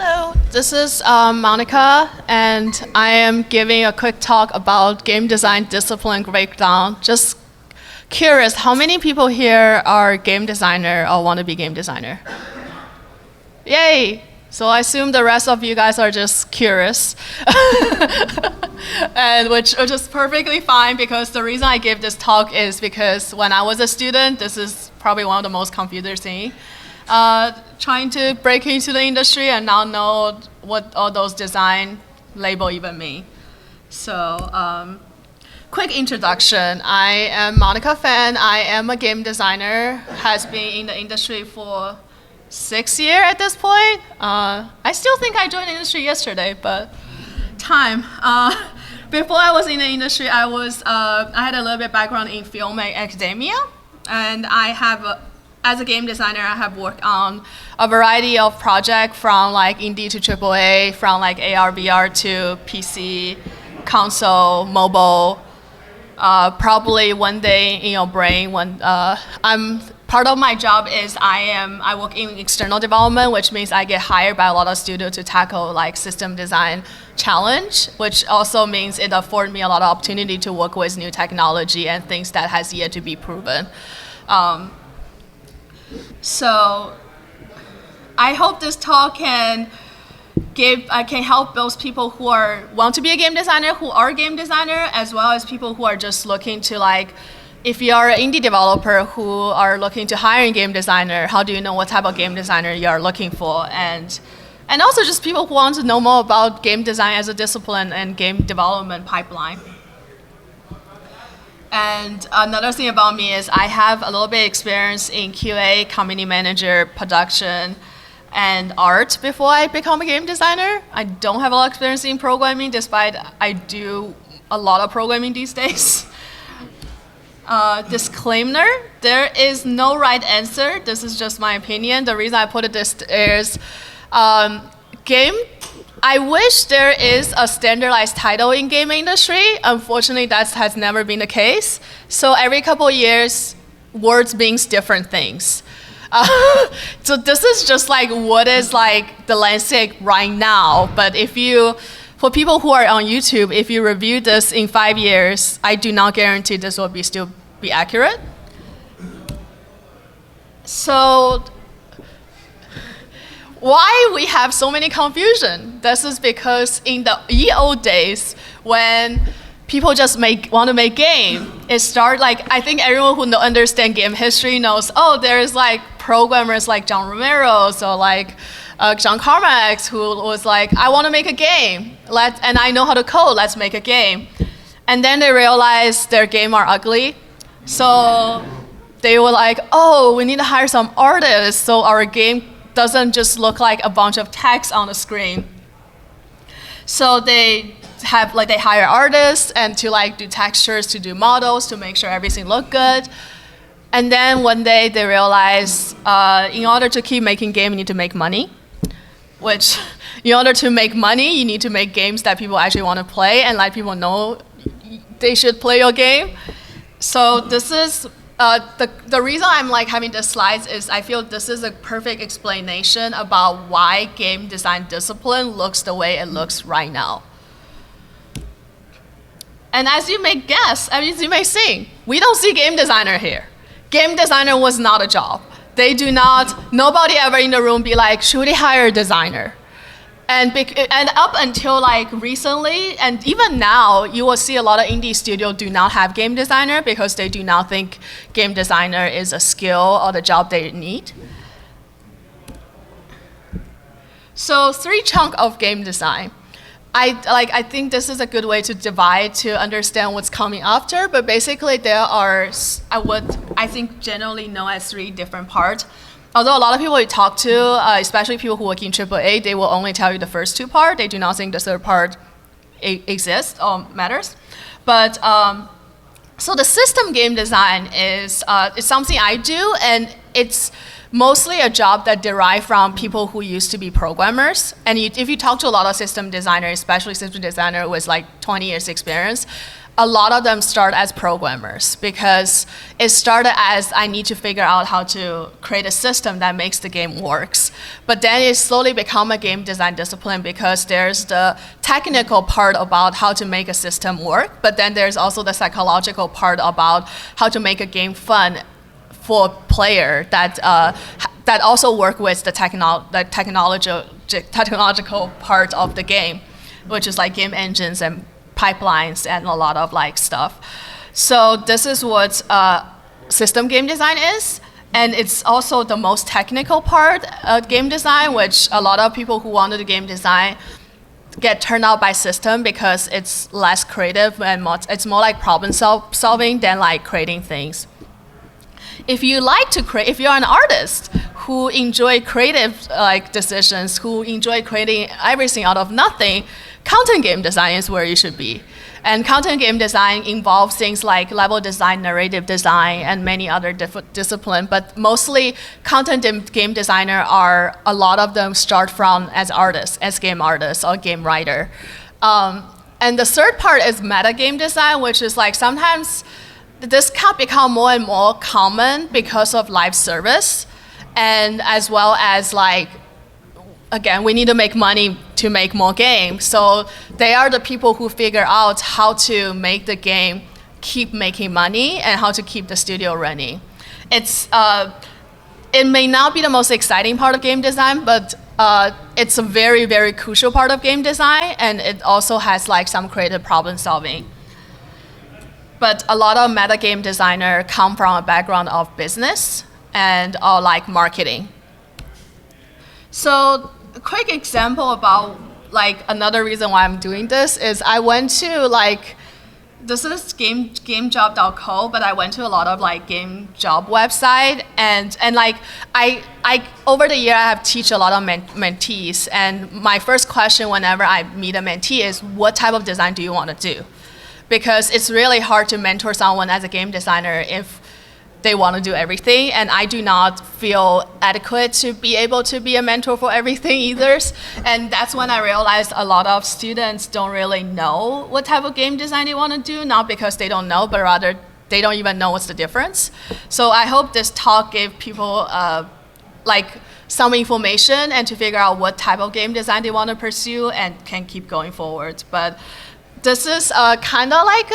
Hello, this is Monica, and I am giving a quick talk about game design discipline breakdown. Just curious, how many people here are game designer or want to be game designer? Yay! So I assume the rest of you guys are just curious, and which is perfectly fine, because the reason I give this talk is because when I was a student, this is probably one of the most confusing things. Trying to break into the industry and now know what all those design label even mean. So, quick introduction. I am Monica Fan. I am a game designer, has been in the industry for 6 years at this point. I still think I joined the industry yesterday, but time. Before I was in the industry, I had a little bit background in film and academia, and as a game designer, I have worked on a variety of projects from like indie to AAA, from like AR, VR to PC, console, mobile. Probably one day in your brain when part of my job is I work in external development, which means I get hired by a lot of studios to tackle like system design challenge, which also means it affords me a lot of opportunity to work with new technology and things that has yet to be proven. So I hope this talk can help those people who want to be a game designer, who are game designer, as well as people who are just looking to, like, if you are an indie developer who are looking to hire a game designer, how do you know what type of game designer you are looking for? And also just people who want to know more about game design as a discipline and game development pipeline. And another thing about me is I have a little bit of experience in QA, community manager, production, and art before I become a game designer. I don't have a lot of experience in programming, despite I do a lot of programming these days. Disclaimer, there is no right answer. This is just my opinion. The reason I put it this is I wish there is a standardized title in game industry. Unfortunately, that has never been the case. So every couple of years, words means different things. So this is just like what is like the landscape right now. But for people who are on YouTube, if you review this in 5 years, I do not guarantee this will still be accurate. So why we have so many confusion? This is because in the ye old days, when people just want to make game, it started like, I think everyone who understand game history knows, there's like programmers like John Romero, so like John Carmack, who was like, I want to make a game, and I know how to code, let's make a game. And then they realized their game are ugly, so they were like, we need to hire some artists so our game doesn't just look like a bunch of text on the screen. So they hire artists and to like do textures, to do models, to make sure everything look good. And then one day they realize in order to keep making game, you need to make money. Which, in order to make money, you need to make games that people actually want to play and let people know they should play your game. So this is the reason I'm like having the slides is I feel this is a perfect explanation about why game design discipline looks the way it looks right now. And as you may guess, as you may think, we don't see game designer here. Game designer was not a job. Nobody ever in the room be like, should we hire a designer? And up until like recently, and even now, you will see a lot of indie studios do not have game designer because they do not think game designer is a skill or the job they need. So 3 chunks of game design. I think this is a good way to divide to understand what's coming after, but basically there are what I think generally known as 3 different parts. Although a lot of people you talk to, especially people who work in AAA, they will only tell you the first 2 parts. They do not think the third part exists or matters. But so the system game design is something I do, and it's mostly a job that derived from people who used to be programmers. And if you talk to a lot of system designers, especially system designer with like 20 years experience, a lot of them start as programmers because it started as I need to figure out how to create a system that makes the game works. But then it slowly become a game design discipline because there's the technical part about how to make a system work, but then there's also the psychological part about how to make a game fun for a player that also work with the technological part of the game, which is like game engines and pipelines and a lot of like stuff. So this is what system game design is. And it's also the most technical part of game design, which a lot of people who want to do game design get turned out by system because it's less creative and it's more like problem solving than like creating things. If you like to create, if you're an artist who enjoy creative like decisions, who enjoy creating everything out of nothing, content game design is where you should be. And content game design involves things like level design, narrative design, and many other disciplines. But mostly, content game designer are, a lot of them start from as artists, as game artists or game writer. And the third part is meta game design, which is like sometimes this can become more and more common because of live service, and as well as like, again, we need to make money to make more games. So they are the people who figure out how to make the game keep making money and how to keep the studio running. It may not be the most exciting part of game design, but it's a very, very crucial part of game design, and it also has like some creative problem solving. But a lot of meta game designers come from a background of business and like marketing. So a quick example about like another reason why I'm doing this is I went to like, this is gamejob.co, but I went to a lot of like game job website and like I over the year I have teach a lot of mentees, and my first question whenever I meet a mentee is, what type of design do you want to do? Because it's really hard to mentor someone as a game designer if they want to do everything, and I do not feel adequate to be able to be a mentor for everything either. And that's when I realized a lot of students don't really know what type of game design they want to do, not because they don't know, but rather they don't even know what's the difference. So I hope this talk gave people like some information and to figure out what type of game design they want to pursue and can keep going forward. But this is kind of like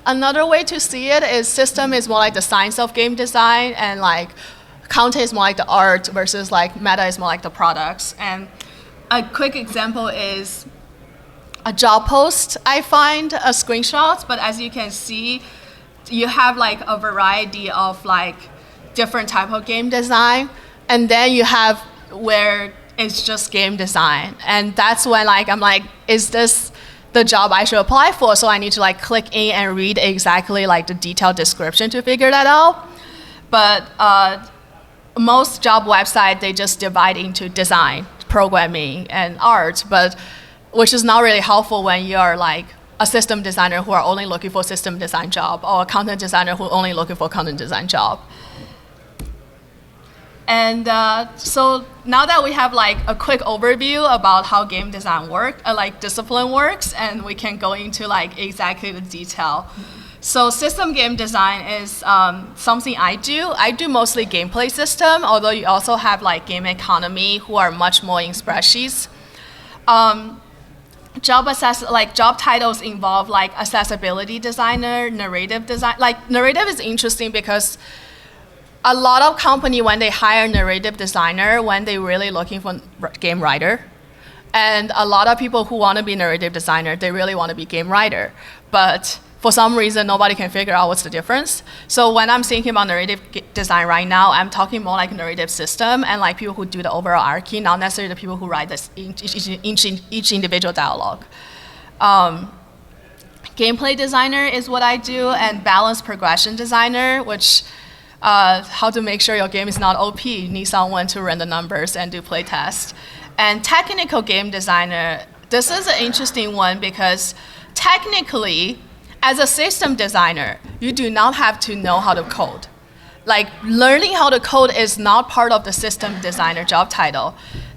another way to see it is system is more like the science of game design, and like content is more like the art versus like meta is more like the products. And a quick example is a job post. I find a screenshot, but as you can see, you have like a variety of like different type of game design, and then you have where it's just game design. And that's when like I'm like, is this the job I should apply for? So I need to like click in and read exactly like the detailed description to figure that out. But most job websites, they just divide into design, programming, and art, but which is not really helpful when you're like a system designer who are only looking for system design job, or a content designer who only looking for content design job. And so now that we have like a quick overview about how game design like discipline works, and we can go into like exactly the detail. So system game design is something I do. I do mostly gameplay system, although you also have like game economy who are much more in spreadsheets. Job titles involve like accessibility designer, narrative design. Like narrative is interesting because a lot of company, when they hire narrative designer, when they really looking for game writer, and a lot of people who want to be narrative designer, they really want to be game writer, but for some reason nobody can figure out what's the difference. So when I'm thinking about narrative design right now, I'm talking more like narrative system and like people who do the overall arcing, not necessarily the people who write this each individual dialogue. Gameplay designer is what I do, and balanced progression designer, which how to make sure your game is not OP. You need someone to run the numbers and do play tests. And technical game designer, this is an interesting one because technically, as a system designer, you do not have to know how to code. Like learning how to code is not part of the system designer job title.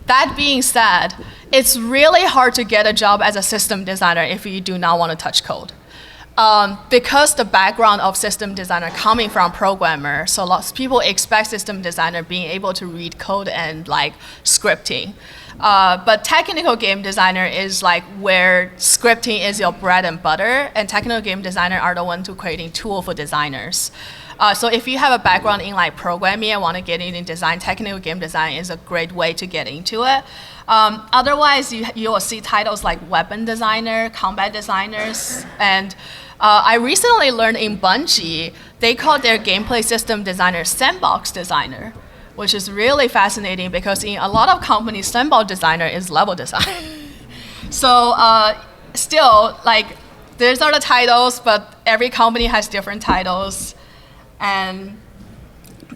That being said, it's really hard to get a job as a system designer if you do not want to touch code. because the background of system designer coming from programmer, so lots of people expect system designer being able to read code and like scripting. But technical game designer is like where scripting is your bread and butter, and technical game designer are the ones who creating tool for designers. So if you have a background in like programming and want to get in design, technical game design is a great way to get into it. Otherwise, you will see titles like weapon designer, combat designers, and I recently learned in Bungie, they call their gameplay system designer sandbox designer, which is really fascinating because in a lot of companies, sandbox designer is level design. So still, like, these are the titles, but every company has different titles. And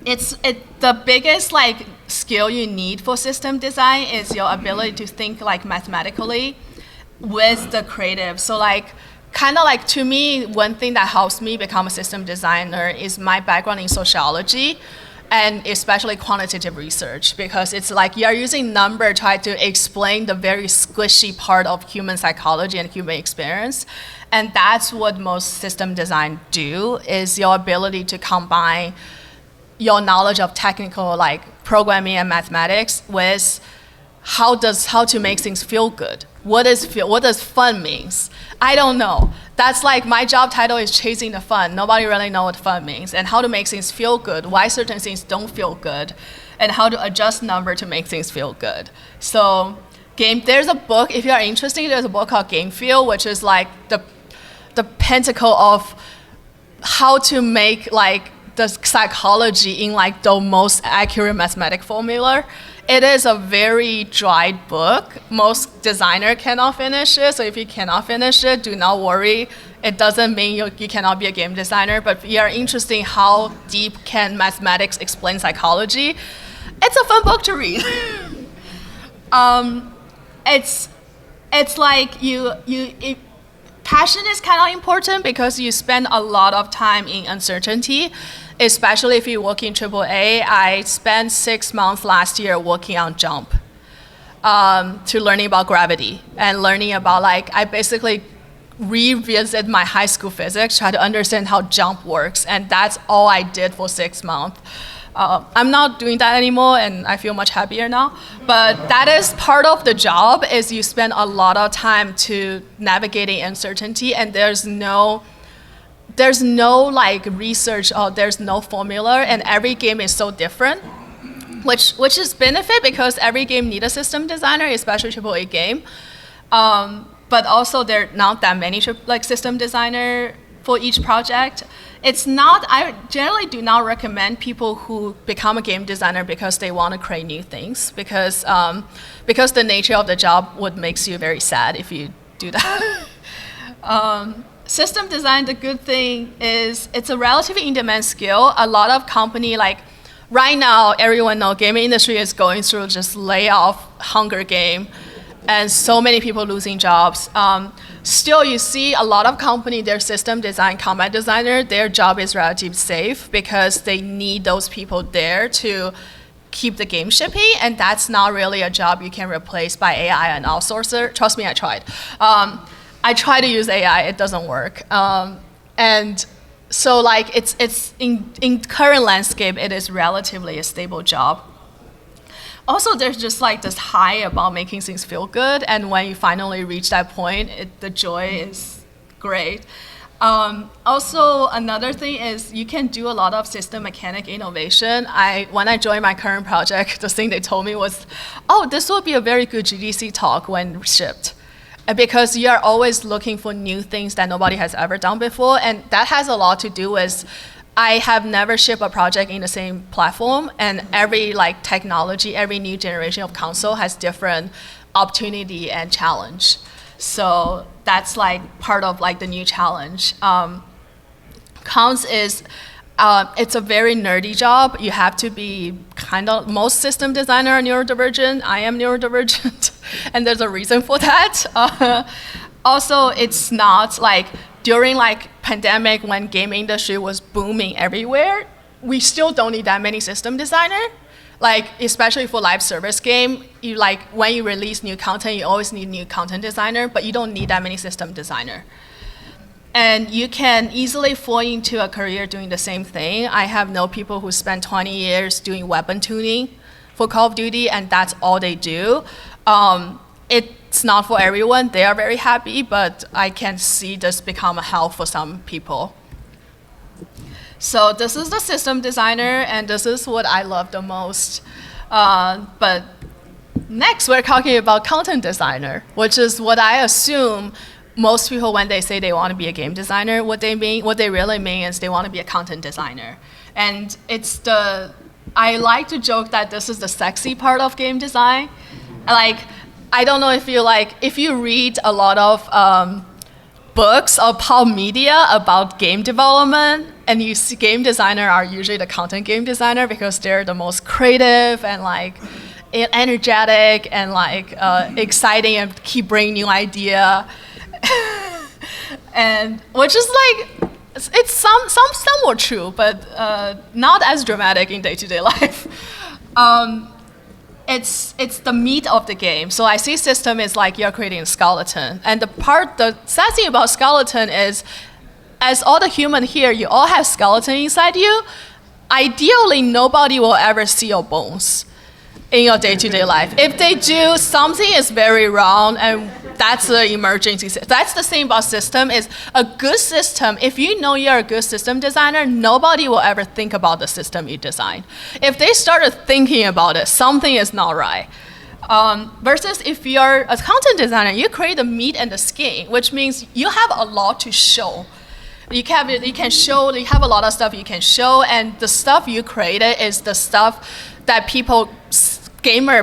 the biggest like skill you need for system design is your ability to think like mathematically with the creative. So like, kind of like to me, one thing that helps me become a system designer is my background in sociology and especially quantitative research, because it's like you're using number to try to explain the very squishy part of human psychology and human experience. And that's what most system design do, is your ability to combine your knowledge of technical like programming and mathematics with how to make things feel good. What does fun means? I don't know. That's like my job title is chasing the fun. Nobody really know what fun means, and how to make things feel good, why certain things don't feel good, and how to adjust number to make things feel good. So there's a book, if you are interested, there's a book called Game Feel, which is like the pinnacle of how to make like the psychology in like the most accurate mathematic formula. It is a very dry book. Most designer cannot finish it, so if you cannot finish it, do not worry. It doesn't mean you cannot be a game designer, but if you are interested in how deep can mathematics explain psychology, it's a fun book to read. It's like passion is kind of important because you spend a lot of time in uncertainty, especially if you work in AAA. I spent 6 months last year working on Jump to learning about gravity and learning about like, I basically revisit my high school physics, try to understand how jump works, and that's all I did for 6 months. I'm not doing that anymore, and I feel much happier now. But that is part of the job, is you spend a lot of time to navigating uncertainty, and there's no like research, or there's no formula, and every game is so different, which is benefit because every game need a system designer, especially AAA game. But also there are not that many like system designer for each project. I generally do not recommend people who become a game designer because they want to create new things, because the nature of the job would makes you very sad if you do that. System design, the good thing is it's a relatively in-demand skill. A lot of company, like right now, everyone knows gaming industry is going through just layoff, Hunger Game, and so many people losing jobs. Still, you see a lot of company, their system design, combat designer, their job is relatively safe because they need those people there to keep the game shipping, and that's not really a job you can replace by AI and outsourcer. Trust me, I tried. I try to use AI, it doesn't work. And so like it's in current landscape, it is relatively a stable job. Also, there's just like this high about making things feel good, and when you finally reach that point, the joy is great. Also, another thing is you can do a lot of system mechanic innovation. When I joined my current project, the thing they told me was, oh, this will be a very good GDC talk when shipped. Because you are always looking for new things that nobody has ever done before, and that has a lot to do with I have never shipped a project in the same platform, and every like technology, every new generation of console has different opportunity and challenge. So that's like part of like the new challenge. Cons is it's a very nerdy job. You have to be most system designer are neurodivergent. I am neurodivergent, and there's a reason for that. Also, it's not like during like pandemic when game industry was booming everywhere, we still don't need that many system designer. Like especially for live service game, you like when you release new content, you always need new content designer, but you don't need that many system designer. And you can easily fall into a career doing the same thing. I have known people who spend 20 years doing weapon tuning for Call of Duty, and that's all they do. It's not for everyone. They are very happy, but I can see this become a hell for some people. So this is the system designer, and this is what I love the most. But next, we're talking about content designer, which is what I assume most people, when they say they want to be a game designer, what they really mean is they want to be a content designer. And I like to joke that this is the sexy part of game design. Like, I don't know if you read a lot of books or pop media about game development, and you see game designer are usually the content game designer because they're the most creative and like energetic and like exciting and keep bringing new idea. And which is like it's somewhat true, but not as dramatic in day-to-day life. It's the meat of the game. So I see system is like you're creating a skeleton, and the sad thing about skeleton is, as all the human here, you all have skeleton inside you. Ideally, nobody will ever see your bones in your day-to-day life. If they do, something is very wrong, and that's the emergency. That's the thing about system is a good system. If you know you're a good system designer, nobody will ever think about the system you design. If they started thinking about it, something is not right. Versus if you're a content designer, you create the meat and the skin, which means you have a lot to show. You have a lot of stuff you can show, and the stuff you created is the stuff that people,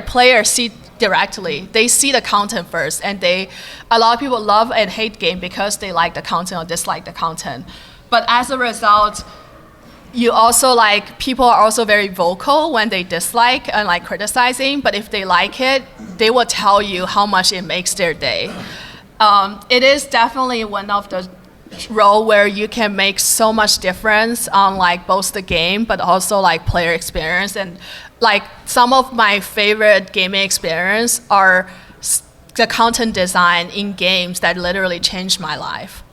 players see directly. They see the content first, and a lot of people love and hate game because they like the content or dislike the content. But as a result, you also people are also very vocal when they dislike and like criticizing, but if they like it, they will tell you how much it makes their day. It is definitely one of the role where you can make so much difference on like both the game but also like player experience. And like some of my favorite gaming experience are the content design in games that literally changed my life.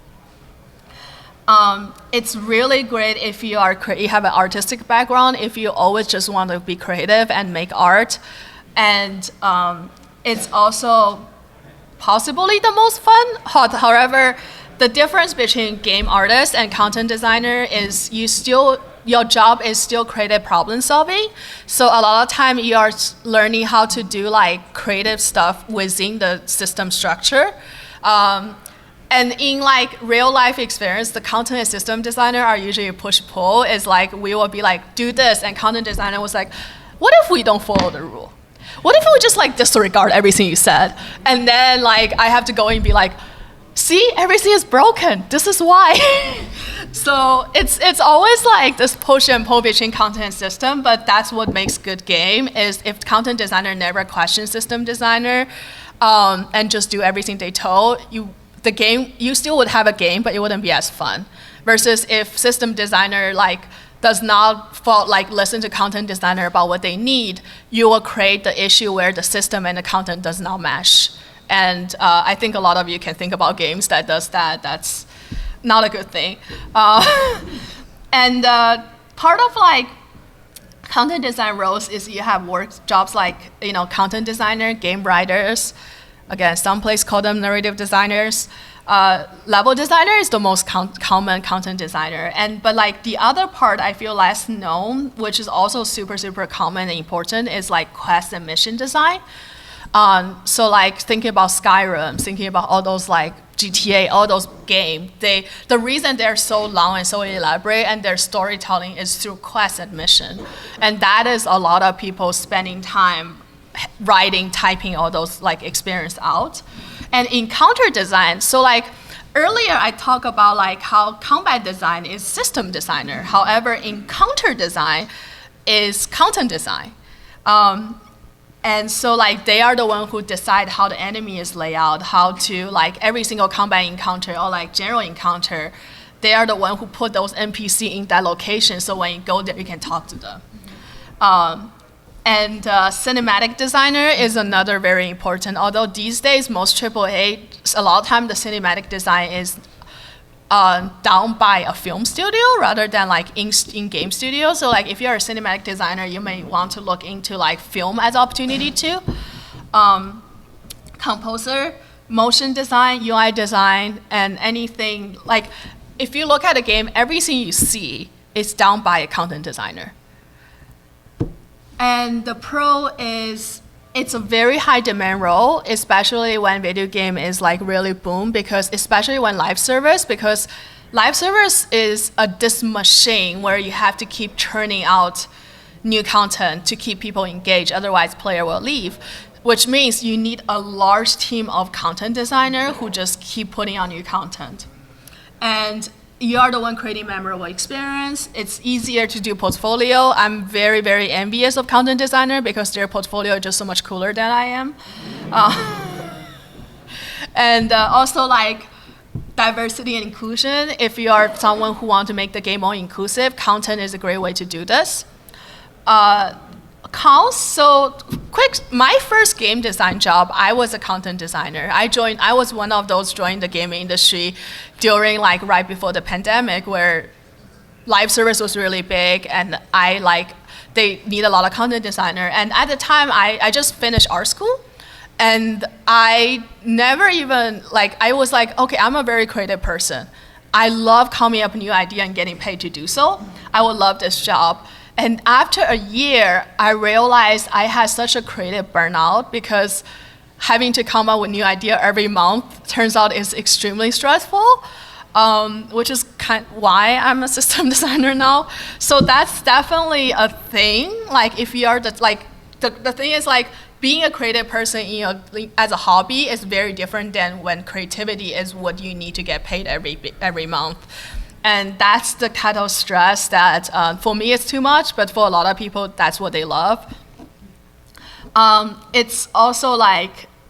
It's really great if you have an artistic background, if you always just want to be creative and make art. And it's also possibly the most fun. However, the difference between game artist and content designer is your job is still creative problem solving. So a lot of time you are learning how to do like creative stuff within the system structure. And in like real life experience, the content and system designer are usually a push-pull. It's like we will be like, do this, and content designer was like, what if we don't follow the rule? What if we just like disregard everything you said? And then like I have to go in and be like, see, everything is broken. This is why. So it's always like this push and pull between content and system, but that's what makes good game is if content designer never questions system designer and just do everything they told, you still would have a game, but it wouldn't be as fun. Versus if system designer does not listen to content designer about what they need, you will create the issue where the system and the content does not mesh. And I think a lot of you can think about games that does that. That's not a good thing. And part of content design roles is you have jobs like content designer, game writers. Again, some place call them narrative designers. Level designer is the most common content designer. But the other part I feel less known, which is also super, super common and important, is quest and mission design. So thinking about Skyrim, thinking about all those GTA, all those games, the reason they're so long and so elaborate and their storytelling is through quest and mission. And that is a lot of people spending time writing, typing all those experience out. And in counter design, so earlier I talked about how combat design is system designer. However, in counter design is content design. And so they are the one who decide how the enemy is laid out, how to every single combat encounter or general encounter, they are the one who put those NPC in that location so when you go there you can talk to them. And cinematic designer is another very important, although these days most AAA, a lot of time the cinematic design is down by a film studio rather than like in-game studio. So like if you're a cinematic designer, you may want to look into like film as opportunity too. Composer, motion design, UI design, and anything like if you look at a game, everything you see is done by a content designer. And the pro is it's a very high demand role, especially when video game is like really boom, because especially when live service is this machine where you have to keep churning out new content to keep people engaged, otherwise player will leave, which means you need a large team of content designer who just keep putting out new content. And you are the one creating memorable experience. It's easier to do portfolio. I'm very, very envious of content designer because their portfolio is just so much cooler than I am. And also like diversity and inclusion. If you are someone who wants to make the game more inclusive, content is a great way to do this. Cons, so quick, my first game design job, I was a content designer. I was one of those joined the gaming industry during like right before the pandemic where live service was really big and they need a lot of content designer. And at the time, I just finished art school and I never even, I was like, okay, I'm a very creative person. I love coming up with a new idea and getting paid to do so. I would love this job. And after a year, I realized I had such a creative burnout because having to come up with new idea every month turns out is extremely stressful, which is why I'm a system designer now. So that's definitely a thing. Like if you are the thing is like being a creative person as a hobby is very different than when creativity is what you need to get paid every month. And that's the kind of stress that, for me, it's too much, but for a lot of people, that's what they love. It's also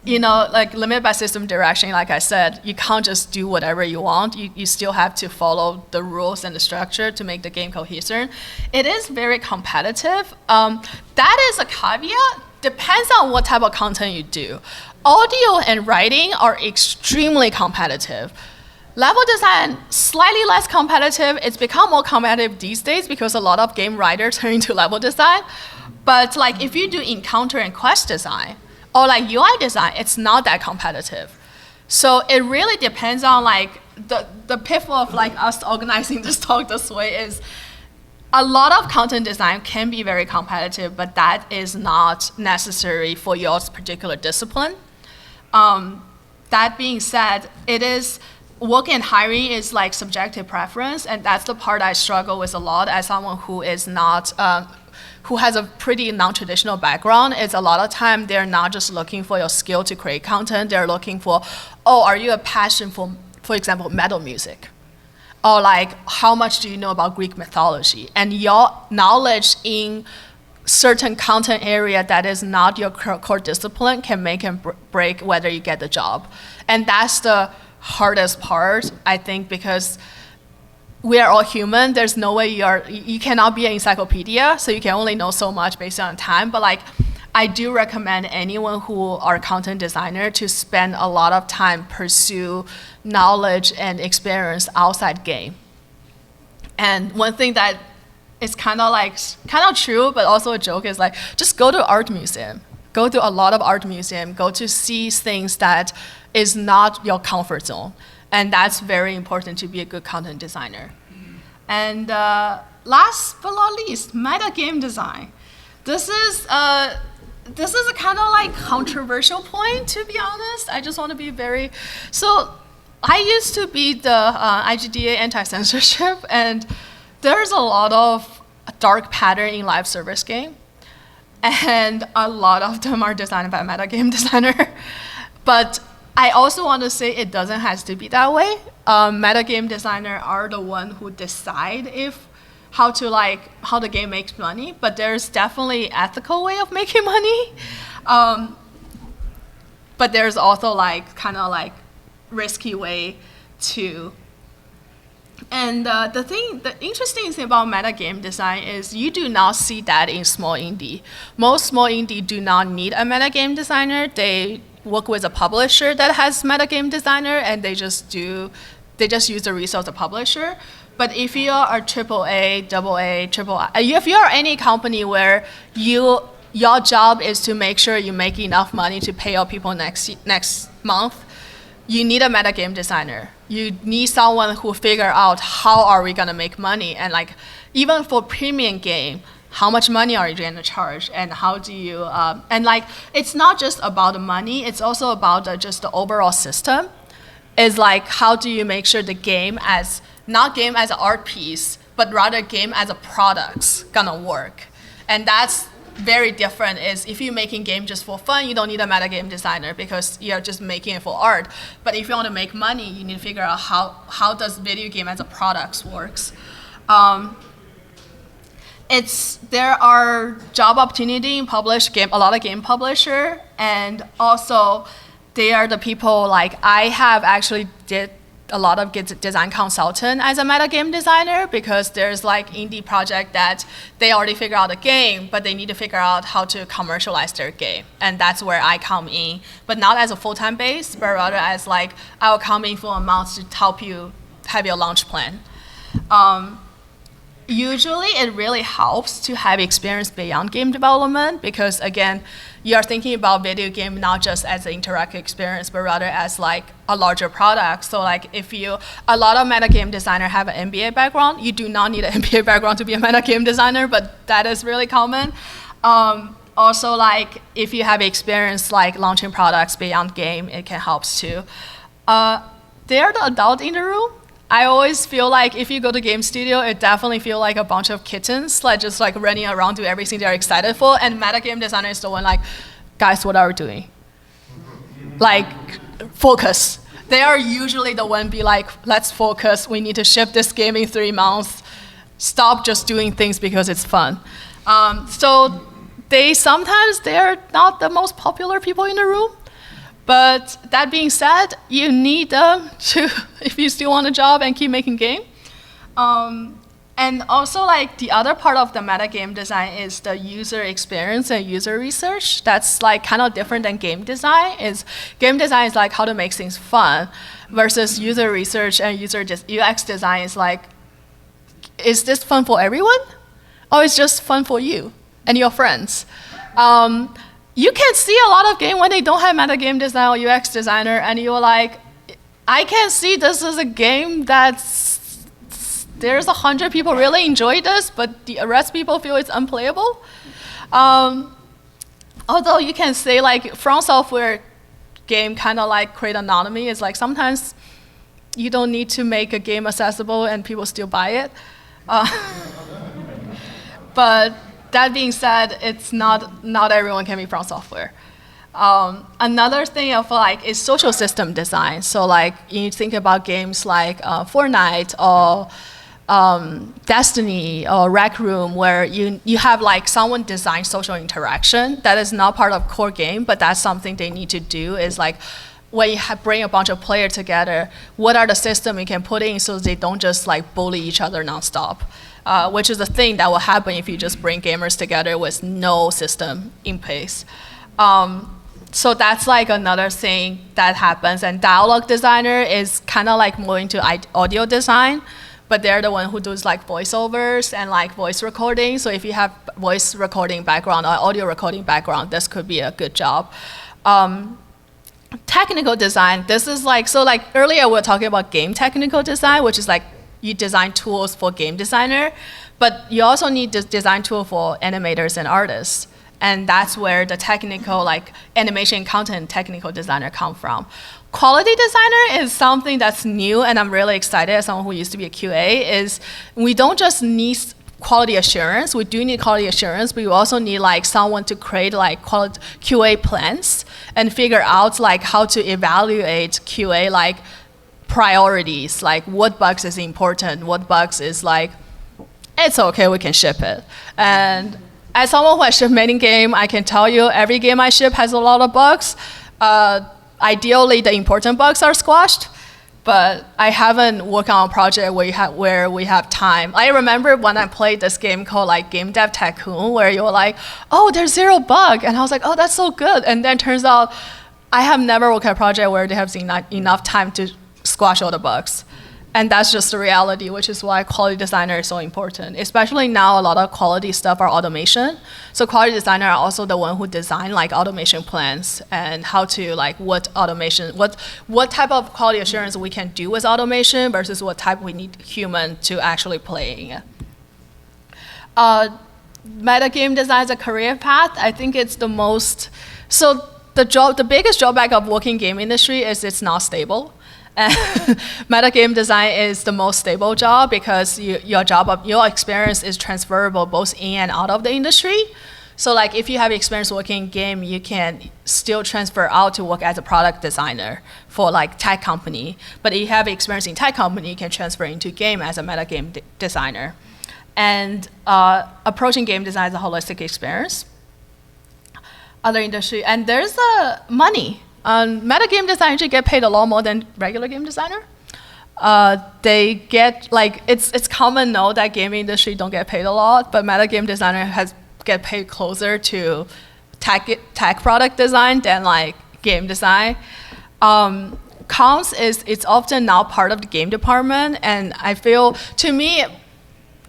limited by system direction, like I said, you can't just do whatever you want. You still have to follow the rules and the structure to make the game cohesive. It is very competitive. That is a caveat. Depends on what type of content you do. Audio and writing are extremely competitive. Level design, slightly less competitive. It's become more competitive these days because a lot of game writers turn into level design. But if you do encounter and quest design or UI design, it's not that competitive. So it really depends on the pitfall of us organizing this talk this way is a lot of content design can be very competitive, but that is not necessary for your particular discipline. That being said, work and hiring is subjective preference, and that's the part I struggle with a lot as someone who is not, who has a pretty non-traditional background. Is a lot of time they're not just looking for your skill to create content, they're looking for, are you a passion for example, metal music? Or how much do you know about Greek mythology? And your knowledge in certain content area that is not your core discipline can make and break whether you get the job. And that's the hardest part, I think, because we are all human. There's no way you cannot be an encyclopedia, so you can only know so much based on time. But I do recommend anyone who are content designer to spend a lot of time pursue knowledge and experience outside game. And one thing that is kind of true, but also a joke is just go to art museum. Go to a lot of art museum. Go to see things that is not your comfort zone. And that's very important to be a good content designer. And last but not least, meta game design. This is a kind of controversial point, to be honest. I just want to be so I used to be the IGDA anti-censorship, and there's a lot of dark pattern in live service game. And a lot of them are designed by meta game designer. But I also want to say it doesn't have to be that way. Meta game designer are the one who decide how the game makes money, but there's definitely ethical way of making money. But there's also risky way too. And the interesting thing about meta game design is you do not see that in small indie. Most small indie do not need a meta game designer. They work with a publisher that has meta game designer, and they just do they just use the resource of the publisher. But if you are a AAA, AA, triple I, if you are any company where your job is to make sure you make enough money to pay your people next month, you need a metagame designer. You need someone who figure out how are we gonna make money, and like even for premium game, how much money are you gonna charge, and how do you and like it's not just about the money, it's also about just the overall system. Is like how do you make sure the game as not game as an art piece, but rather game as a product's gonna work, and that's very different. Is if you're making game just for fun, you don't need a metagame designer because you're just making it for art. But if you want to make money, you need to figure out how does video game as a product works. There are job opportunity in a lot of game publisher, and also they are the people like I have actually did a lot of design consultant as a metagame designer, because there's like indie project that they already figure out the game, but they need to figure out how to commercialize their game. And that's where I come in, but not as a full-time base, but rather as like, I will come in for a month to help you have your launch plan. Usually it really helps to have experience beyond game development, because again, you're thinking about video game not just as an interactive experience, but rather as like a larger product. So like a lot of metagame designer have an MBA background. You do not need an MBA background to be a metagame designer, but that is really common. Also like if you have experience like launching products beyond game, it can help too. They're the adult in the room. I always feel like if you go to game studio, it definitely feels like a bunch of kittens, like just like running around doing everything they're excited for. And metagame designer is the one like, guys, what are we doing? Like, focus. They are usually the one be like, let's focus. We need to ship this game in 3 months. Stop just doing things because it's fun. So sometimes they're not the most popular people in the room. But that being said, you need them to, if you still want a job and keep making game. And also like the other part of the metagame design is the user experience and user research. That's like kind of different than game design. Game design is like how to make things fun, versus user research and UX design is like, is this fun for everyone? Or is just fun for you and your friends? You can see a lot of game when they don't have metagame design or UX designer, and you're like, I can see this is a game there's 100 people really enjoy this, but the rest of people feel it's unplayable. Although you can say like From Software game kind of like create anonymity. It's like sometimes you don't need to make a game accessible and people still buy it. But that being said, it's not everyone can be From Software. Another thing I feel like is social system design. So like you think about games like Fortnite or Destiny or Rec Room, where you have like someone design social interaction. That is not part of core game, but that's something they need to do. Is like when you bring a bunch of players together, what are the systems you can put in so they don't just like bully each other nonstop? Which is a thing that will happen if you just bring gamers together with no system in place. So that's like another thing that happens. And dialogue designer is kind of like more into audio design, but they're the one who does like voiceovers and like voice recording. So if you have voice recording background or audio recording background, this could be a good job. Technical design, this is like, so like earlier we were talking about game technical design, which is like you design tools for game designer, but you also need this design tool for animators and artists. And that's where the technical, like animation content technical designer come from. Quality designer is something that's new, and I'm really excited as someone who used to be a QA, is we don't just need quality assurance, we do need quality assurance, but we also need like someone to create like quality QA plans and figure out like how to evaluate QA like priorities, like what bugs is important, what bugs is like, it's okay, we can ship it. And as someone who has shipped many games, I can tell you every game I ship has a lot of bugs. Ideally, the important bugs are squashed, but I haven't worked on a project where we have time. I remember when I played this game called like Game Dev Tycoon, where you were like, oh, there's 0 bug. And I was like, oh, that's so good. And then turns out I have never worked on a project where they have enough time to squash all the bugs. And that's just the reality, which is why quality designer is so important. Especially now, a lot of quality stuff are automation. So quality designer are also the one who design like automation plans and how to like what type of quality assurance we can do with automation versus what type we need human to actually play in. Meta game design as a career path, I think it's the most, so the biggest drawback of working game industry is it's not stable. Meta game design is the most stable job because your experience is transferable both in and out of the industry. So like if you have experience working in game, you can still transfer out to work as a product designer for like tech company. But if you have experience in tech company, you can transfer into game as a meta game designer. And approaching game design as a holistic experience. Other industry, and there's money. Meta game designer usually get paid a lot more than regular game designer. They get like it's common know that game industry don't get paid a lot, but meta game designer get paid closer to tech product design than like game design. Comms it's often not part of the game department, and I feel to me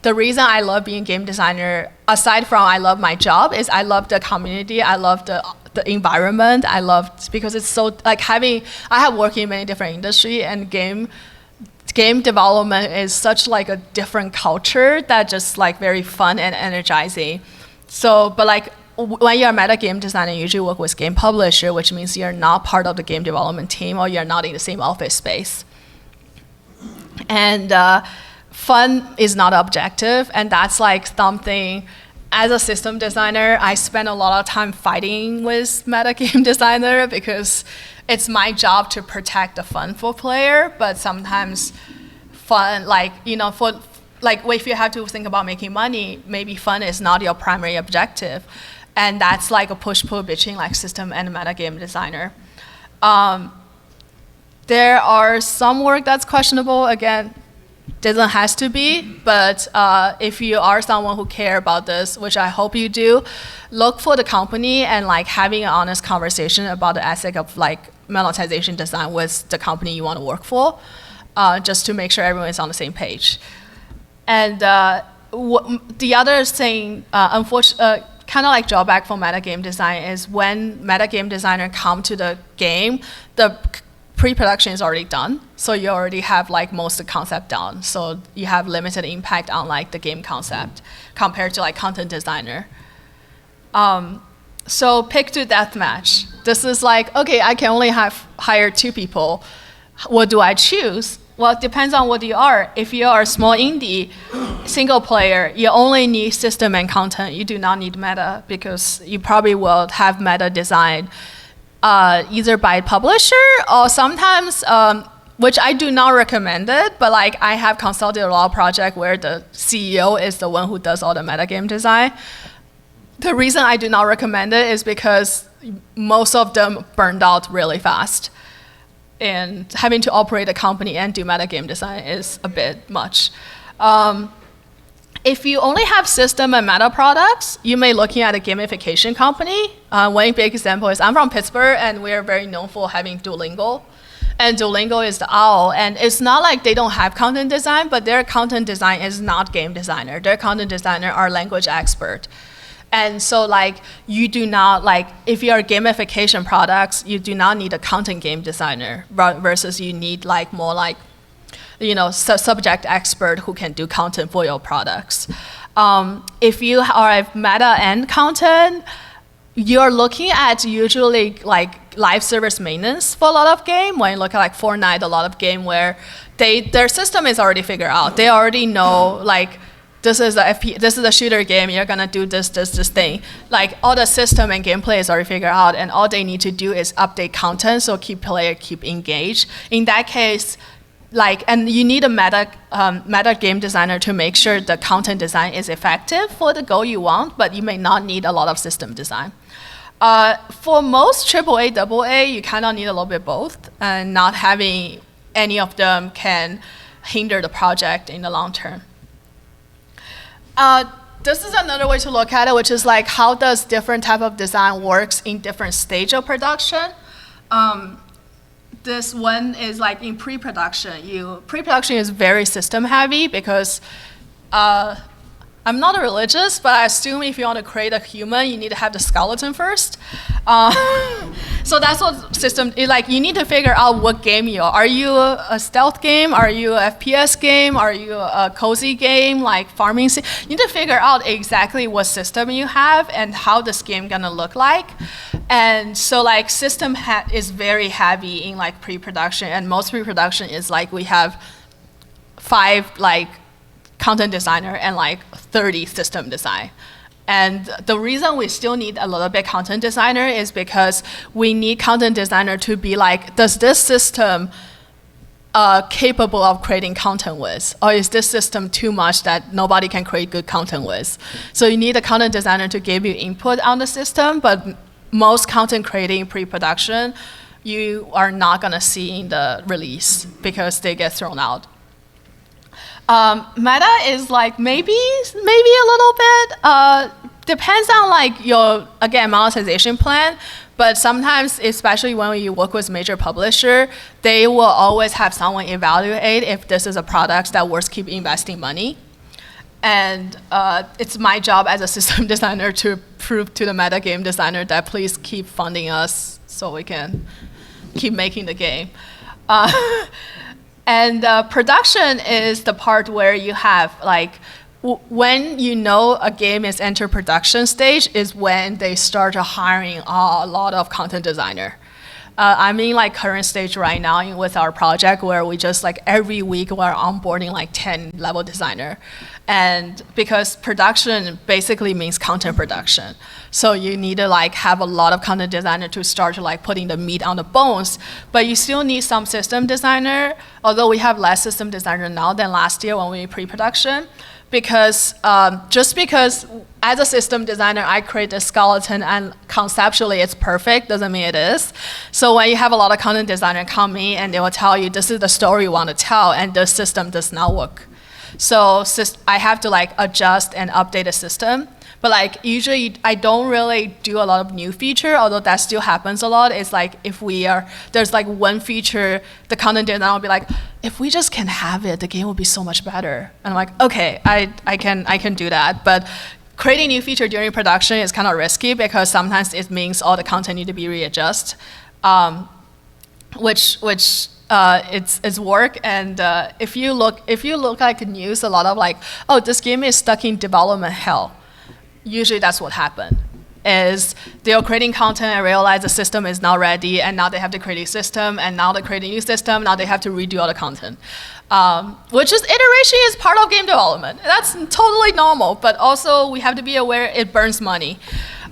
the reason I love being a game designer, aside from I love my job, is I love the community, I love the environment, because it's so, like I have worked in many different industries, and game development is such like a different culture that just like very fun and energizing. So, but like when you're a meta game designer, you usually work with game publisher, which means you're not part of the game development team or you're not in the same office space. And fun is not objective, and that's like something, as a system designer, I spend a lot of time fighting with meta game designer because it's my job to protect the fun for player, but sometimes fun, like, you know, if you have to think about making money, maybe fun is not your primary objective. And that's like a push-pull between like system and meta game designer. There are some work that's questionable, again, doesn't has to be, but if you are someone who care about this, which I hope you do, look for the company and like having an honest conversation about the ethic of like monetization design with the company you want to work for, just to make sure everyone is on the same page. And the other thing, unfortunately, kind of like drawback for meta game design is when meta game designer come to the game, the pre-production is already done, so you already have like most of the concept done. So you have limited impact on like the game concept compared to like content designer. So pick to deathmatch. This is like, okay, I can only hire 2 people. What do I choose? Well, it depends on what you are. If you are a small indie, single player, you only need system and content. You do not need meta because you probably will have meta design either by publisher or sometimes, which I do not recommend it, but like I have consulted a lot of projects where the CEO is the one who does all the metagame design. The reason I do not recommend it is because most of them burned out really fast. And having to operate a company and do metagame design is a bit much. If you only have system and meta products, you may be looking at a gamification company. One big example is I'm from Pittsburgh, and we're very known for having Duolingo. And Duolingo is the owl, and it's not like they don't have content design, but their content design is not game designer. Their content designer are language expert. And so like you do not, like if you are gamification products, you do not need a content game designer versus you need like more like, you know, subject expert who can do content for your products. If you are a meta and content, you're looking at usually like live service maintenance for a lot of game. When you look at like Fortnite, a lot of game where their system is already figured out. They already know like this is a shooter game. You're gonna do this thing. Like all the system and gameplay is already figured out, and all they need to do is update content so keep engaged. In that case, like, and you need a meta game designer to make sure the content design is effective for the goal you want, but you may not need a lot of system design. For most AAA, AA, you kind of need a little bit both, and not having any of them can hinder the project in the long term. This is another way to look at it, which is like how does different type of design works in different stage of production. this one is like in pre-production. Pre-production is very system heavy because I'm not religious, but I assume if you want to create a human, you need to have the skeleton first. So that's what system, like you need to figure out what game you are. Are you a stealth game? Are you a FPS game? Are you a cozy game, like farming? You need to figure out exactly what system you have and how this game gonna look like. And so like system is very heavy in like pre-production, and most pre-production is like we have 5 like content designer and like 30 system design. And the reason we still need a little bit content designer is because we need content designer to be like, does this system capable of creating content with? Or is this system too much that nobody can create good content with? So you need a content designer to give you input on the system, but most content creating pre-production, you are not gonna see in the release because they get thrown out. Meta is like maybe a little bit, depends on like your, again, monetization plan, but sometimes, especially when you work with major publisher, they will always have someone evaluate if this is a product that worth keep investing money. And it's my job as a system designer to prove to the meta game designer that please keep funding us so we can keep making the game. And production is the part where you have like, when you know a game is enter production stage is when they start hiring a lot of content designer. I'm in like current stage right now with our project where we just like every week we're onboarding like 10 level designer. And because production basically means content production. So you need to like have a lot of content designer to start to like putting the meat on the bones, but you still need some system designer, although we have less system designer now than last year when we pre-production. Because just because as a system designer, I create a skeleton and conceptually it's perfect, doesn't mean it is. So when you have a lot of content designer come in and they will tell you this is the story you want to tell and the system does not work. So I have to like adjust and update the system. But like usually I don't really do a lot of new feature, although that still happens a lot. It's like if there's like one feature, the content designer will be like, if we just can have it, the game will be so much better. And I'm like, okay, I can do that. But creating new feature during production is kind of risky because sometimes it means all the content need to be readjusted, which it's work. And if you look like the news, a lot of like, oh, this game is stuck in development hell. Usually that's what happened, is they're creating content and realize the system is not ready, and now they have to create a system, and now they create a new system, now they have to redo all the content. Which is iteration is part of game development. That's totally normal, but also we have to be aware it burns money.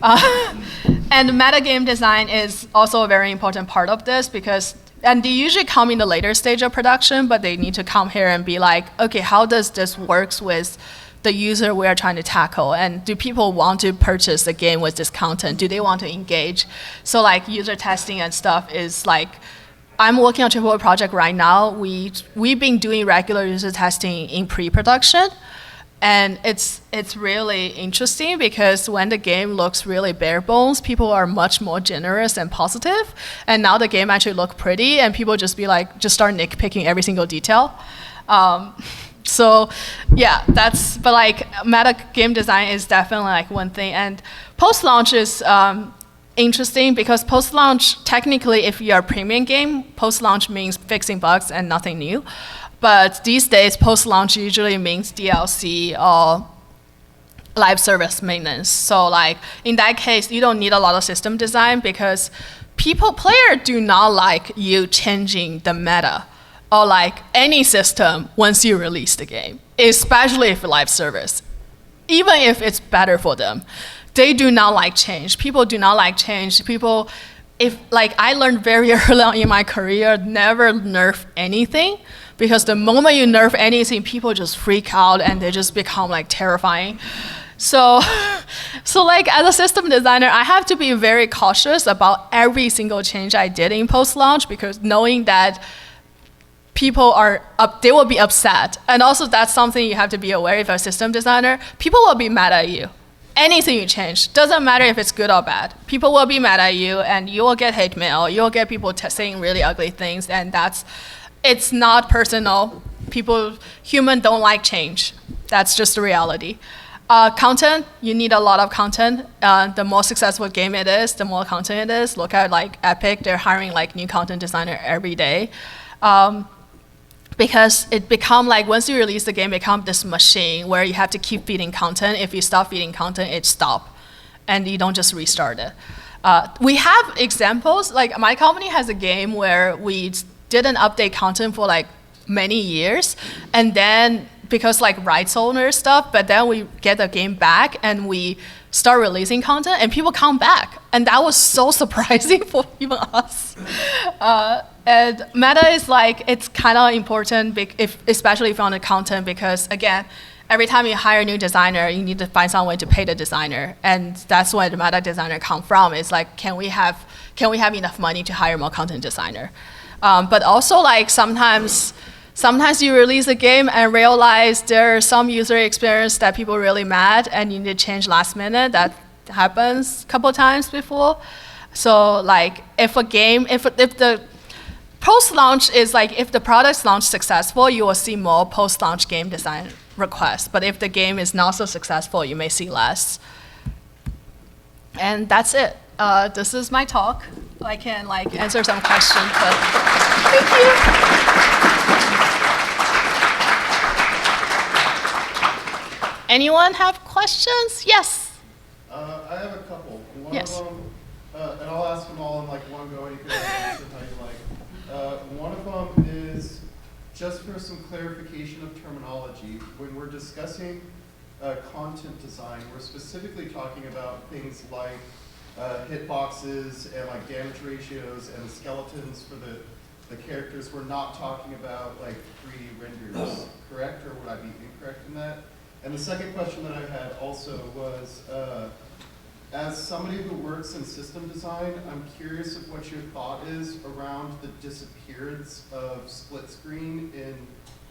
And meta game design is also a very important part of this because, and they usually come in the later stage of production, but they need to come here and be like, okay, how does this works with the user we are trying to tackle, and do people want to purchase the game with this content? Do they want to engage? So like user testing and stuff is like, I'm working on a AAA project right now. We've been doing regular user testing in pre-production, and it's really interesting because when the game looks really bare bones, people are much more generous and positive, and now the game actually look pretty, and people just start nitpicking every single detail. So yeah, but like meta game design is definitely like one thing. And post-launch is interesting because post-launch, technically if you're a premium game, post-launch means fixing bugs and nothing new. But these days, post-launch usually means DLC or live service maintenance. So like in that case, you don't need a lot of system design because players do not like you changing the meta or like any system once you release the game, especially if live service. Even if it's better for them, they do not like change. People do not like change. I learned very early on in my career, never nerf anything, because the moment you nerf anything, people just freak out and they just become like terrifying. So like as a system designer, I have to be very cautious about every single change I did in post-launch because knowing that people they will be upset. And also that's something you have to be aware if you're a system designer. People will be mad at you. anything you change, doesn't matter if it's good or bad, people will be mad at you, and you will get hate mail, you will get people saying really ugly things, and it's not personal. Humans don't like change. That's just the reality. Content, you need a lot of content. The more successful game it is, the more content it is. Look at like Epic, they're hiring like new content designer every day. Because it become like, once you release the game, it become this machine where you have to keep feeding content. If you stop feeding content, it stop, and you don't just restart it. We have examples, like my company has a game where we didn't update content for like many years, and then because like rights owner stuff, but then we get the game back and we start releasing content and people come back. And that was so surprising for even us. And meta is like, it's kind of important, especially if you're on the content, because again, every time you hire a new designer, you need to find some way to pay the designer. And that's where the meta designer come from. It's like, can we have enough money to hire more content designer? But also like sometimes you release a game and realize there's some user experience that people are really mad and you need to change last minute. That happens a couple times before. So like if the post-launch is like, if the product's launch successful, you will see more post-launch game design requests. But if the game is not so successful, you may see less. And that's it. This is my talk. I can like answer some questions, but thank you. Anyone have questions? Yes. I have a couple. One yes. of them, and I'll ask them all in like one go, and you can answer how you like. One of them is just for some clarification of terminology. When we're discussing content design, we're specifically talking about things like hitboxes and like damage ratios and skeletons for the characters. We're not talking about like 3D renders, correct? Or would I be incorrect in that? And the second question that I had also was, as somebody who works in system design, I'm curious of what your thought is around the disappearance of split screen in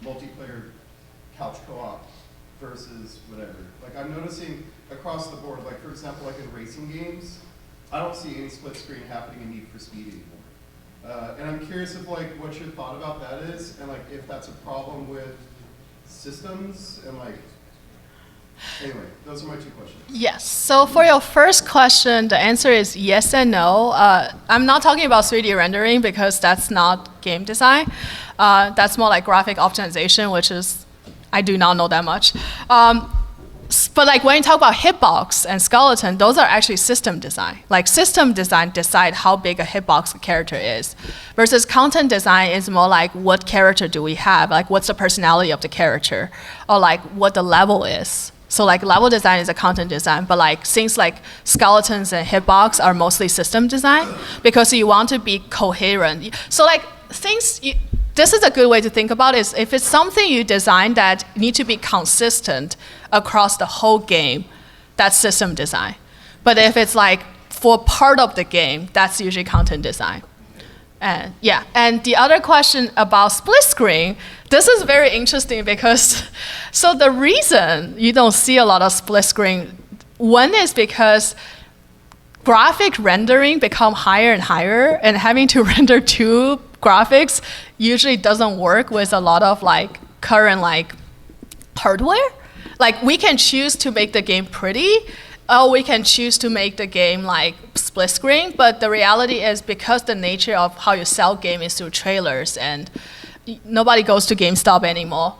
multiplayer couch co-op versus whatever. Like I'm noticing across the board, like for example, like in racing games, I don't see any split screen happening in Need for Speed anymore. And I'm curious of like what your thought about that is, and like if that's a problem with systems, and like, anyway, those are my two questions. Yes, so for your first question, the answer is yes and no. I'm not talking about 3D rendering because that's not game design. That's more like graphic optimization, which is, I do not know that much. But like when you talk about hitbox and skeleton, those are actually system design. Like system design decide how big a hitbox character is, versus content design is more like what character do we have, like what's the personality of the character, or like what the level is. So like level design is a content design, but like things like skeletons and hitbox are mostly system design because you want to be coherent. So like this is a good way to think about it, is if it's something you design that need to be consistent across the whole game, that's system design. But if it's like for part of the game, that's usually content design. And yeah, and the other question about split screen, this is very interesting because, so the reason you don't see a lot of split screen, one is because graphic rendering become higher and higher, and having to render two graphics usually doesn't work with a lot of like current like hardware. Like we can choose to make the game pretty, or we can choose to make the game like split screen, but the reality is because the nature of how you sell game is through trailers, and nobody goes to GameStop anymore.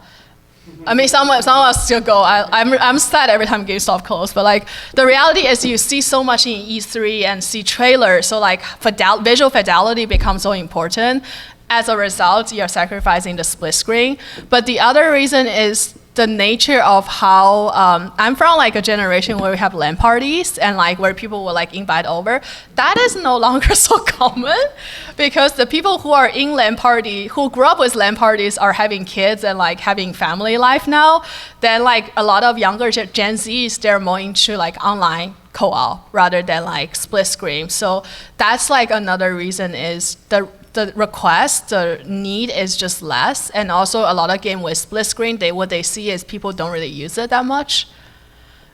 I mean, some of us still go. I'm sad every time GameStop closes, but like the reality is you see so much in E3 and see trailers, so like visual fidelity becomes so important. As a result, you're sacrificing the split screen. But the other reason is the nature of how, I'm from like a generation where we have LAN parties and like where people will like invite over. That is no longer so common because the people who are in LAN party, who grew up with LAN parties are having kids and like having family life now. Then like a lot of younger Gen Zs, they're more into like online co-op rather than like split screen. So that's like another reason is the request, the need is just less, and also a lot of game with split screen, what they see is people don't really use it that much.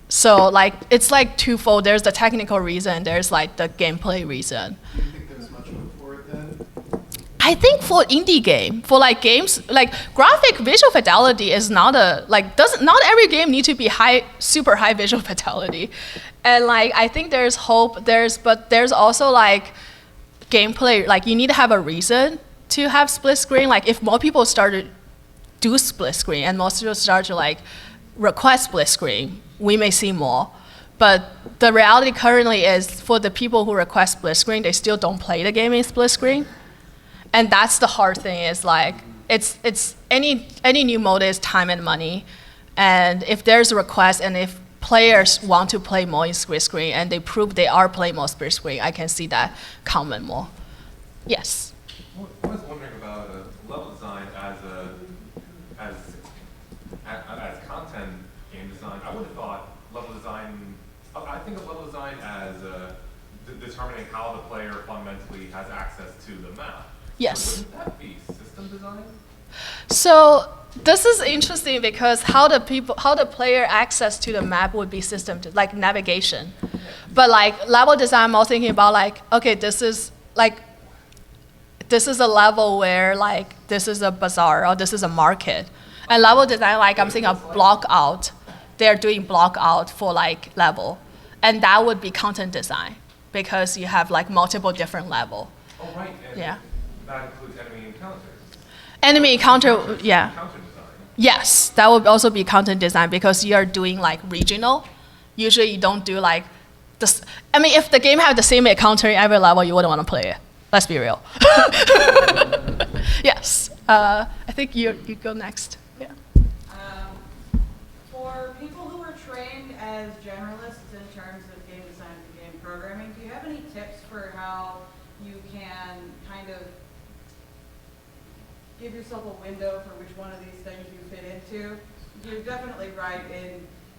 So like it's like twofold. There's the technical reason, there's like the gameplay reason. Do you think there's much room for it then? I think for indie game, for like games, like graphic visual fidelity is not not every game need to be super high visual fidelity. And like, I think there's hope, but there's also like gameplay, like you need to have a reason to have split screen. Like if more people start to do split screen and most people start to like request split screen, we may see more. But the reality currently is for the people who request split screen, they still don't play the game in split screen. And that's the hard thing is like, it's any new mode is time and money. And if there's a request and if players want to play more in split screen and they prove they are playing more split screen, I can see that comment more. Yes? I was wondering about level design as content game design. I would have thought level design, I think of level design as determining how the player fundamentally has access to the map. Yes. So wouldn't that be system design? So this is interesting because how the player access to the map would be system, like navigation. But like level design, I'm also thinking about like, okay, this is a level where like, this is a bazaar or this is a market. And level design, like I'm thinking of block out. They're doing block out for like level. And that would be content design because you have like multiple different level. Oh, right. And yeah. That includes enemy encounters. Enemy encounter, yeah. Encounter design. Yes, that would also be content design because you are doing like regional. Usually you don't do like this. I mean, if the game had the same encounter in every level, you wouldn't want to play it. Let's be real. Yes, I think you go next. Yeah. For people who are trained as generalists in terms of game design and game programming, do you have any tips for how you can kind of give yourself a window for which one of these things you fit into? You're definitely right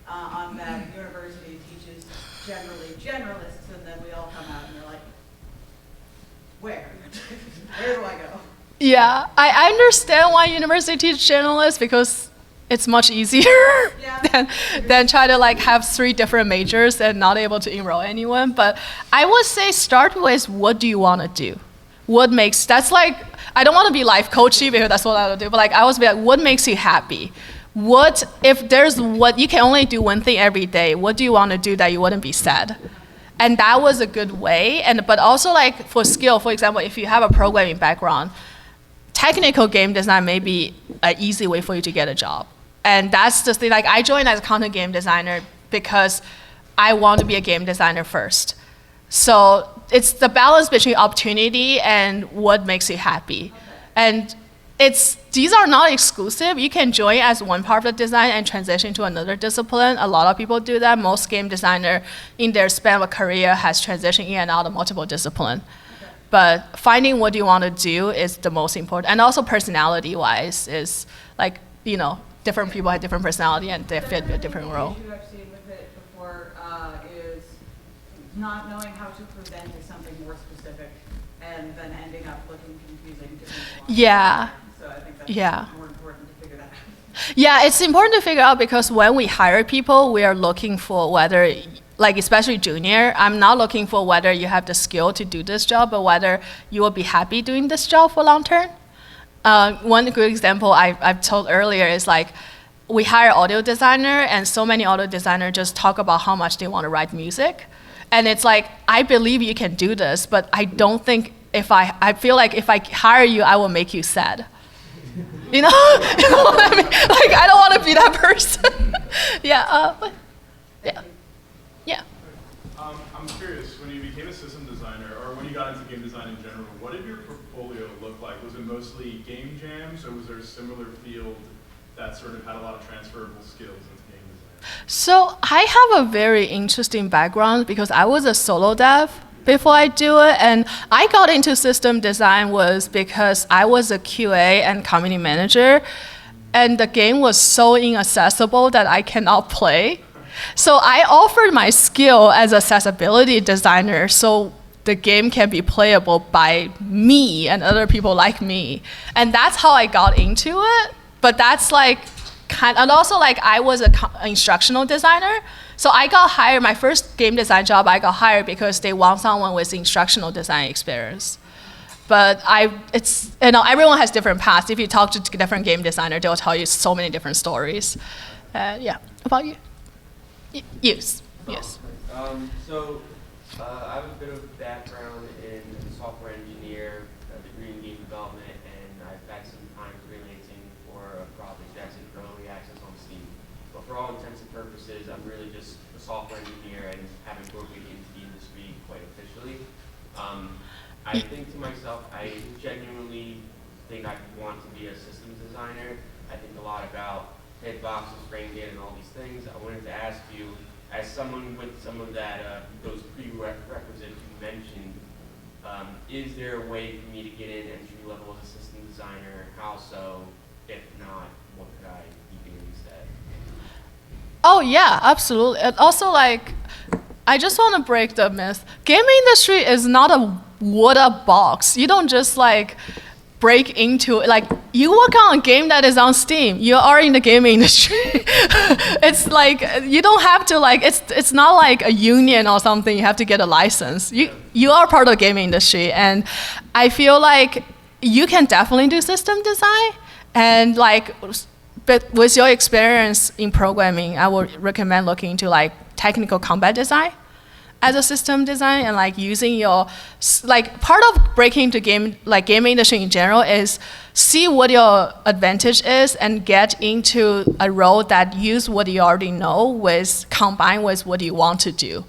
on that university teaches generally generalists, and then we all come out and they're like, where? Where do I go? Yeah, I understand why university teach generalists because it's much easier than try to like have 3 different majors and not able to enroll anyone. But I would say start with what do you want to do? That's like, I don't want to be life coachy because that's what I would do, but like I always be like, what makes you happy? You can only do one thing every day, what do you want to do that you wouldn't be sad? And that was a good way. But also like for skill, for example, if you have a programming background, technical game design may be an easy way for you to get a job. And that's the thing, like I joined as a content game designer because I want to be a game designer first. So it's the balance between opportunity and what makes you happy. And these are not exclusive. You can join as one part of the design and transition to another discipline. A lot of people do that. Most game designer in their span of career has transitioned in and out of multiple disciplines. Okay. But finding what you want to do is the most important. And also personality-wise is like, different people have different personality and they fit a different role. The issue I've seen with it before is not knowing how to present to something more specific and then ending up looking confusing to people. Yeah. So I think that's more important to figure that out. Yeah, it's important to figure out because when we hire people, we are looking for whether, like especially junior, I'm not looking for whether you have the skill to do this job, but whether you will be happy doing this job for long term. One good example I've told earlier is like, we hire audio designer and so many audio designers just talk about how much they want to write music. And it's like, I believe you can do this, but I don't think I feel like if I hire you, I will make you sad. You know what I mean? Like, I don't want to be that person. Yeah. I'm curious, when you became a system designer, or when you got into game design in general, what did your portfolio look like? Was it mostly game jams, or was there a similar field that sort of had a lot of transferable skills into game design? So I have a very interesting background because I was a solo dev before I do it, and I got into system design was because I was a QA and community manager, and the game was so inaccessible that I cannot play. So I offered my skill as accessibility designer so the game can be playable by me and other people like me. And that's how I got into it. But that's like and also like I was an instructional designer, so I got hired. My first game design job, I got hired because they want someone with instructional design experience. But it's everyone has different paths. If you talk to different game designer, they'll tell you so many different stories. Yeah, about you? Yes. Yes. So I have a bit of background in software engineer, a degree in game development, and I've had some time freelancing for a project that's in early access on Steam. But for all intents and purposes, I'm really just a software engineer and haven't broken into the industry quite officially. I think to myself, I genuinely think I want to be a systems designer. I think a lot about hitboxes, frame data, and all these things. I wanted to ask you, as someone with some of that, those prerequisites you mentioned, is there a way for me to get in entry level as a system designer? How so? If not, what could I be doing instead? Oh yeah, absolutely. And also, like, I just want to break the myth. Gaming industry is not a water box. You don't just like break into it. Like, you work on a game that is on Steam, you are in the gaming industry. It's like, you don't have to like, it's not like a union or something, you have to get a license. You are part of the gaming industry, and I feel like you can definitely do system design, and like, but with your experience in programming, I would recommend looking into like technical combat design as a system design, and like using your, like, part of breaking into gaming industry in general is see what your advantage is and get into a role that use what you already know with combine with what you want to do.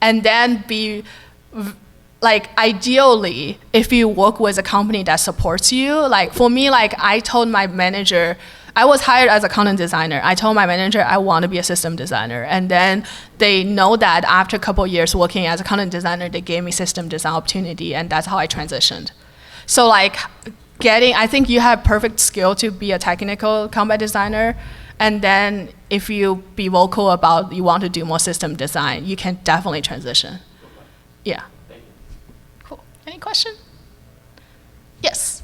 And then be, like, ideally, if you work with a company that supports you, like for me, like I told my manager, I was hired as a content designer. I told my manager I want to be a system designer. And then they know that after a couple of years working as a content designer, they gave me system design opportunity, and that's how I transitioned. So like I think you have perfect skill to be a technical combat designer. And then if you be vocal about you want to do more system design, you can definitely transition. Yeah. Thank you. Cool. Any question? Yes.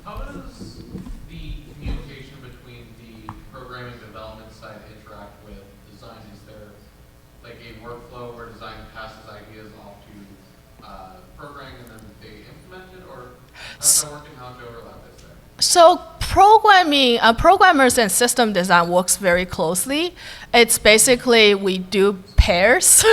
How does the communication between the programming development side interact with design? Is there like a workflow where design passes ideas off to programming and then they implement it, or how's that working? How much overlap is there? So programmers and system design works very closely. It's basically we do pairs.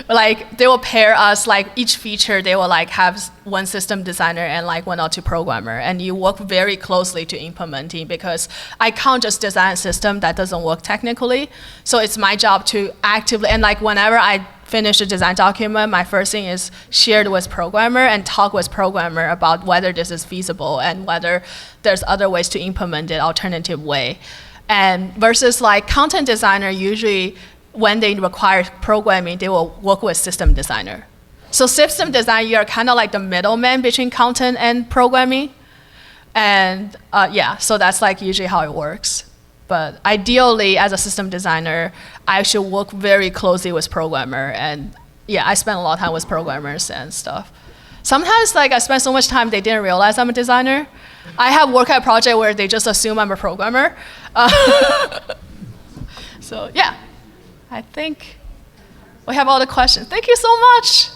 Like they will pair us, like each feature they will like have one system designer and like one or two programmer, and you work very closely to implementing, because I can't just design a system that doesn't work technically. So it's my job to actively, and like whenever I finish a design document, my first thing is shared with programmer and talk with programmer about whether this is feasible and whether there's other ways to implement it, alternative way. And versus like content designer, usually when they require programming, they will work with system designer. So system design, you're kind of like the middleman between content and programming. And yeah, so that's like usually how it works. But ideally, as a system designer, I should work very closely with programmer. And yeah, I spend a lot of time with programmers and stuff. Sometimes like I spend so much time, they didn't realize I'm a designer. I have worked at a project where they just assume I'm a programmer. So yeah, I think we have all the questions. Thank you so much.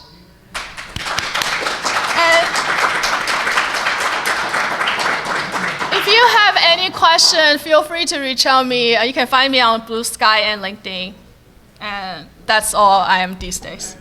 And if you have any question, feel free to reach out me. You can find me on Blue Sky and LinkedIn. And that's all I am these days.